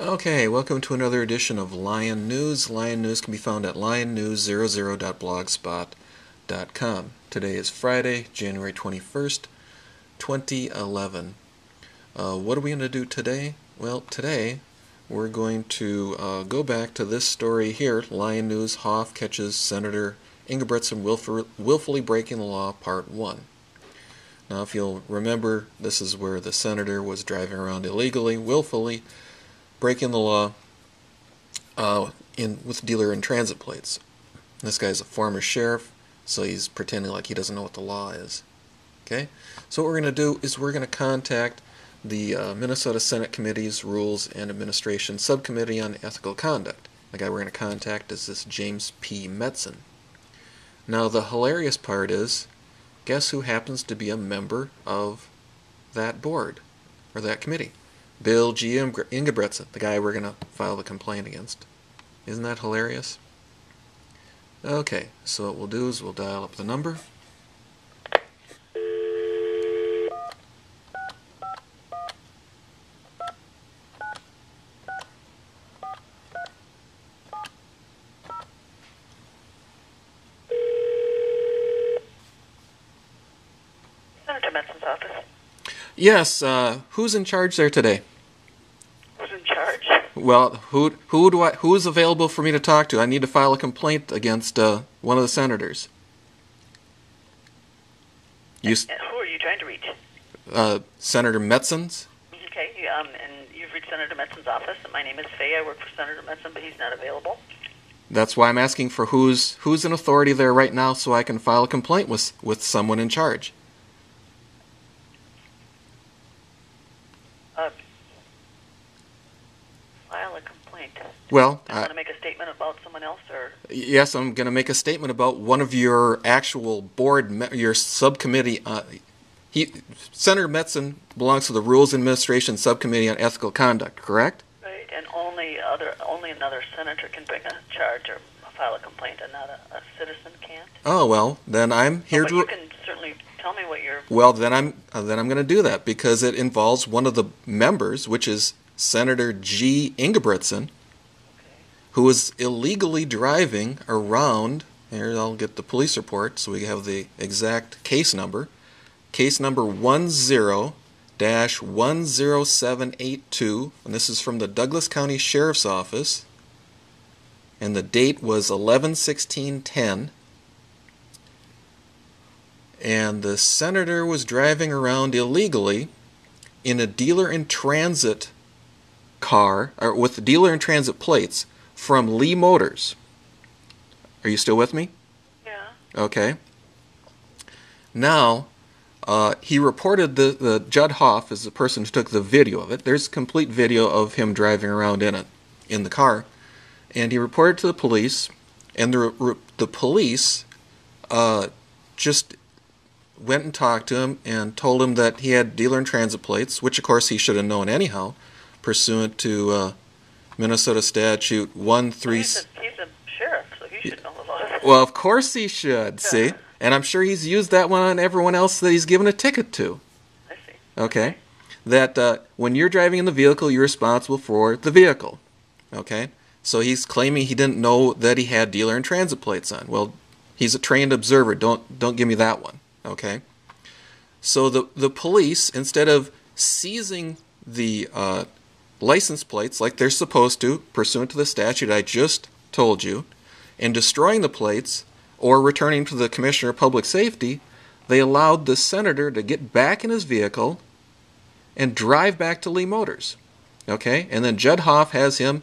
Okay, welcome to another edition of Lion News. Lion News can be found at lionnews00.blogspot.com. Today is Friday, January 21st, 2011. What are we going to do today? Well, today we're going to go back to this story here. Lion News: Hoff catches Senator Ingebrigtsen willfully breaking the law, Part 1. Now, if you'll remember, this is where the senator was driving around illegally, willfully breaking the law with dealer and transit plates. This guy's a former sheriff, so he's pretending like he doesn't know what the law is. Okay? So what we're going to do is we're going to contact the Minnesota Senate Committee's Rules and Administration Subcommittee on Ethical Conduct. The guy we're going to contact is this James P. Metzen. Now, the hilarious part is, guess who happens to be a member of that board, or that committee? Bill G. Ingebrigtsen, the guy we're going to file the complaint against. Isn't that hilarious? Okay, so what we'll do is we'll dial up the number. Senator Metzen's office. Yes, who's in charge there today? Who's in charge? Well, who's available for me to talk to? I need to file a complaint against one of the senators. And who are you trying to reach? Senator Metzen's? Okay, and you've reached Senator Metzen's office. And my name is Faye. I work for Senator Metzen, but he's not available. That's why I'm asking for who's in authority there right now, so I can file a complaint with someone in charge. File a complaint. Well, Do you want to make a statement about someone else, or? Yes, I'm going to make a statement about one of your actual board, your subcommittee. Senator Metzen belongs to the Rules and Administration Subcommittee on Ethical Conduct, correct? Right, and only another senator can bring a charge or file a complaint, and not a citizen can't. Oh well, then I'm here but to. you can certainly tell me what you're. Well, then I'm going to do that because it involves one of the members, which is Senator G. Ingebrigtsen, who was illegally driving around. Here, I'll get the police report so we have the exact case number. Case number 10-10782, and this is from the Douglas County Sheriff's Office, and the date was 11/16/10. And the senator was driving around illegally in a dealer in transit car, or with the dealer in transit plates from Lee Motors. Are you still with me? Yeah. Okay. Now, he reported the Judd Hoff is the person who took the video of it. There's complete video of him driving around in the car, and he reported to the police, and the police just went and talked to him and told him that he had dealer in transit plates, which of course he should have known anyhow, pursuant to Minnesota Statute 13. He's a sheriff, so he should know the law. Well, of course he should, see? And I'm sure he's used that one on everyone else that he's given a ticket to. I see. Okay? That when you're driving in the vehicle, you're responsible for the vehicle. Okay? So he's claiming he didn't know that he had dealer and transit plates on. Well, he's a trained observer. Don't give me that one. Okay? So the police, instead of seizing the license plates like they're supposed to, pursuant to the statute I just told you, and destroying the plates or returning to the Commissioner of Public Safety, they allowed the senator to get back in his vehicle and drive back to Lee Motors. Okay? And then Judd Hoff has him,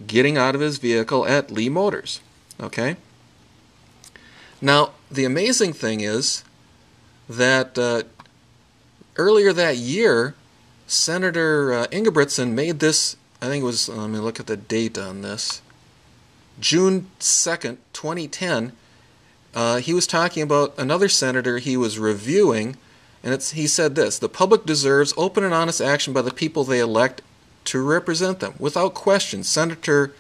getting out of his vehicle at Lee Motors. Okay? Now, the amazing thing is that earlier that year, Senator Ingebrigtsen made this, I think it was, let me look at the date on this, June 2nd, 2010, he was talking about another senator he was reviewing, and he said this: the public deserves open and honest action by the people they elect to represent them. Without question, Senator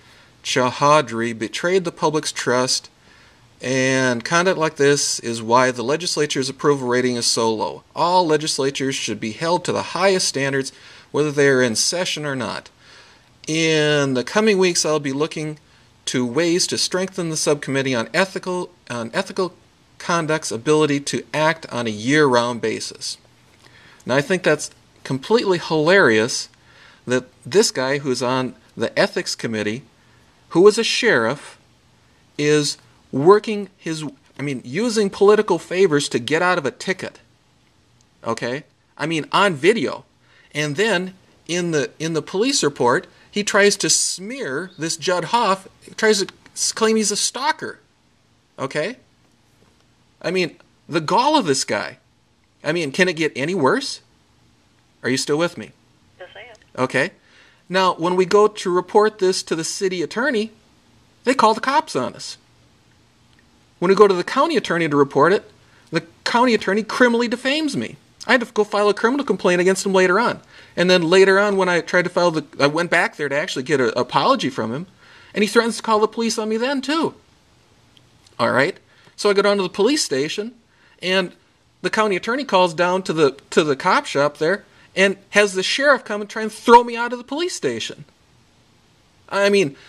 Chowdhury betrayed the public's trust, and conduct like this is why the legislature's approval rating is so low. All legislatures should be held to the highest standards, whether they are in session or not. in the coming weeks, I'll be looking to ways to strengthen the subcommittee on ethical conduct's ability to act on a year-round basis. Now, I think that's completely hilarious that this guy who's on the ethics committee, who is a sheriff, is using political favors to get out of a ticket. Okay? On video. And then in the police report, he tries to smear this Judd Hoff, tries to claim he's a stalker. Okay? The gall of this guy. Can it get any worse? Are you still with me? Yes, I am. Okay. Now, when we go to report this to the city attorney, they call the cops on us. When we go to the county attorney to report it, the county attorney criminally defames me. I had to go file a criminal complaint against him later on. And then later on, when I tried to I went back there to actually get an apology from him, and he threatens to call the police on me then, too. All right? So I go down to the police station, and the county attorney calls down to the cop shop there and has the sheriff come and try and throw me out of the police station.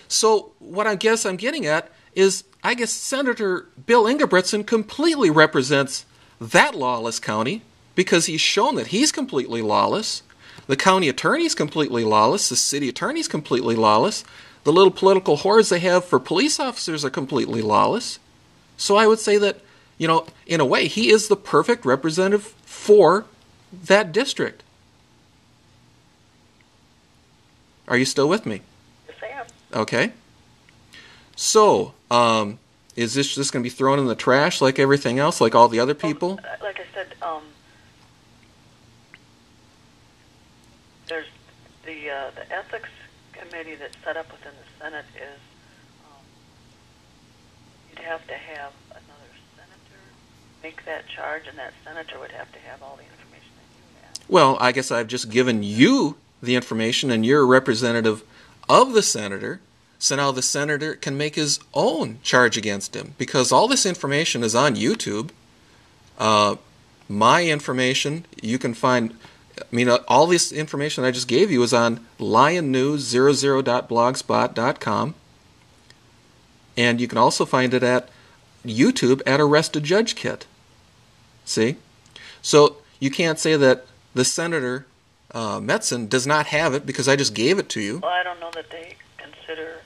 So what I guess I'm getting at is I guess Senator Bill Ingebrigtsen completely represents that lawless county because he's shown that he's completely lawless. The county attorney's completely lawless. The city attorney's completely lawless. The little political whores they have for police officers are completely lawless. So I would say that, in a way, he is the perfect representative for that district. Are you still with me? Yes, I am. Okay. So, is this just going to be thrown in the trash like everything else, like all the other people? Like I said, there's the ethics committee that's set up within the Senate is you'd have to have another senator make that charge, and that senator would have to have all the information that you have. Well, I guess I've just given you the information, and you're a representative of the senator, so now the senator can make his own charge against him, because all this information is on YouTube. My information, you can find, all this information I just gave you is on lionnews00.blogspot.com, and you can also find it at YouTube at Arrested Judge Kit. See? So you can't say that the senator, Metzen, does not have it because I just gave it to you. Well, I don't know that they consider...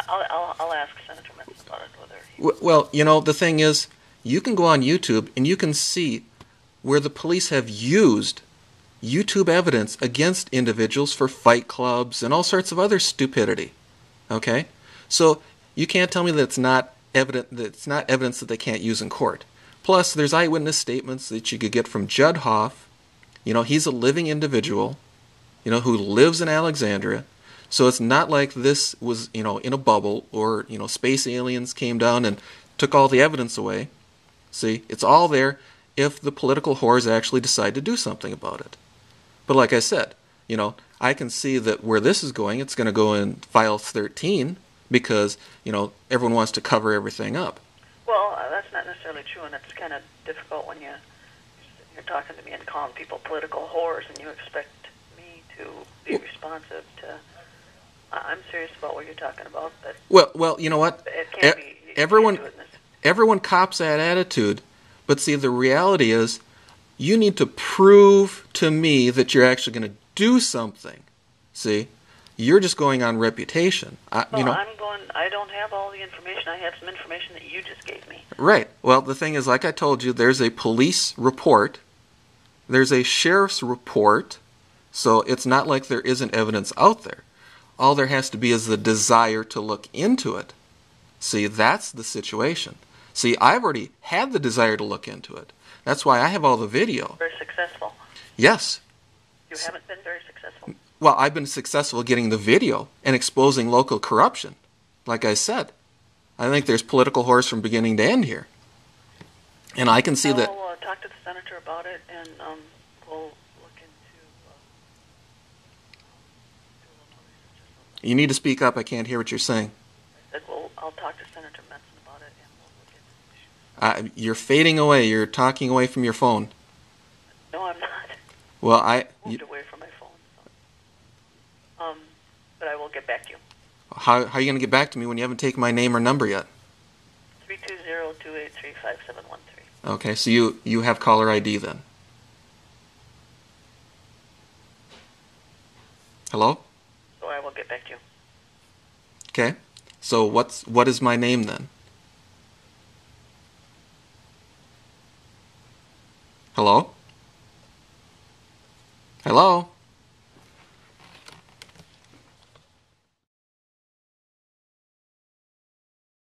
I'll ask Senator Metzen about it, whether he... Well, the thing is, you can go on YouTube and you can see where the police have used YouTube evidence against individuals for fight clubs and all sorts of other stupidity. Okay? So you can't tell me that it's not evidence that they can't use in court. Plus, there's eyewitness statements that you could get from Judd Hoff. He's a living individual, who lives in Alexandria. So it's not like this was, in a bubble or, space aliens came down and took all the evidence away. See, it's all there if the political whores actually decide to do something about it. But like I said, I can see that where this is going, it's going to go in File 13 because, everyone wants to cover everything up. Well, that's not necessarily true, and it's kind of difficult when you're talking to me and calling people political whores, and you expect me to be responsive to... I'm serious about what you're talking about, but... Well, you know what? It can't be... Everyone cops that attitude, but see, the reality is, you need to prove to me that you're actually going to do something. See? You're just going on reputation. I don't have all the information. I have some information that you just gave me. Right. Well, the thing is, like I told you, there's a police report. There's a sheriff's report. So it's not like there isn't evidence out there. All there has to be is the desire to look into it. See, that's the situation. See, I've already had the desire to look into it. That's why I have all the video. Very successful. Yes. You haven't been very successful. Well, I've been successful getting the video and exposing local corruption. Like I said, I think there's political whores from beginning to end here. And I can see that... I'll talk to the senator about it, and we'll look into... You need to speak up. I can't hear what you're saying. I said, I'll talk to Senator Metzen about it, and we'll look into the issue. You're fading away. You're talking away from your phone. No, I'm not. Well, Moved away from my phone. So. But I will get back to you. How are you going to get back to me when you haven't taken my name or number yet? 320-283-5713. Okay, so you have caller ID then. Hello? So I will get back to you. Okay. So what is my name then? Hello? Hello?